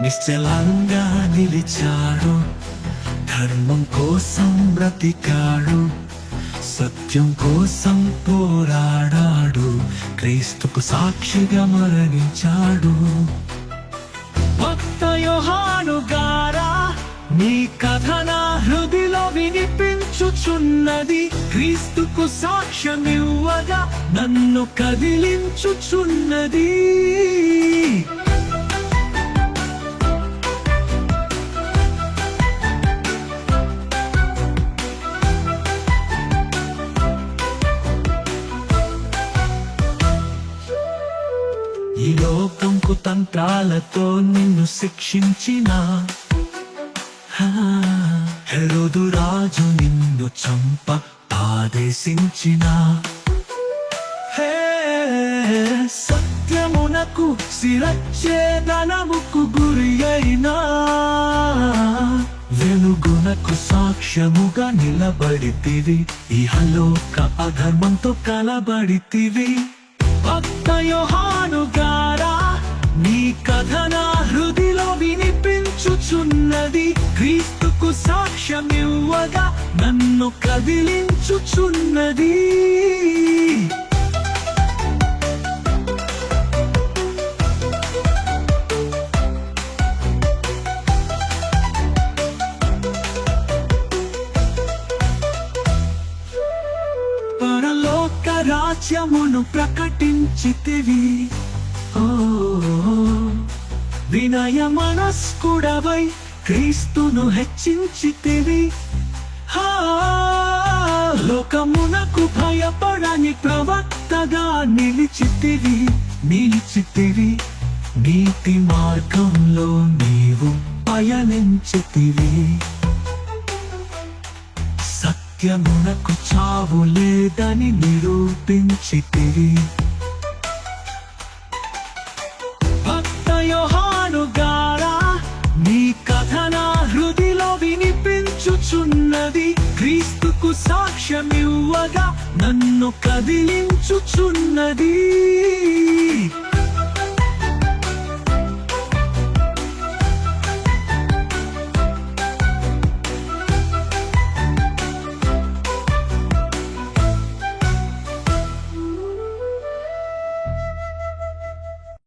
నిశ్చలంగా నిలిచాడు, ధర్మం కోసం బ్రతికాడు, సత్యం కోసం పోరాడాడు, క్రీస్తుకు సాక్షిగా మరణించాడు. భక్త యోహాను గారా, నీ కథ నా హృదిలో వినిపించుచున్నది, క్రీస్తుకు సాక్ష్యమివ్వగా నన్ను కదిలించుచున్నది. ఈ లోకంకు తంత్రాలతో నిన్ను శిక్షించిన హెరోదు రాజు నిన్ను చంప ఆదేశించిన, సత్యమునకు శిరచ్ఛేదనముకు గురి అయినా, వెలుగునకు సాక్ష్యముగా నిలబడితివి, ఇహలోక అధర్మంతో కలబడితివి. భక్త యోహాను గారా, నీ కథ నా హృదిలో వినిపించుచున్నది, క్రీస్తుకు సాక్ష్యమివ్వగా నన్ను కదిలించుచున్నది. పరలోక రాజ్యమును ప్రకటించితివి, వినయ మనస్కుడవై క్రీస్తును హెచ్చించితివి. లోకమునకు భయపడని ప్రవక్తగా నిలిచితివి. నీతి మార్గంలో నీవు పయనించితివి, సత్యమునకు చావు లేదని నిరూపించితివి. భక్త యోహాను గారా, నీ కథ నా హృదిలో వినిపించుచున్నది, క్రీస్తుకు సాక్ష్యమివ్వగా నన్ను కదిలించుచున్నది.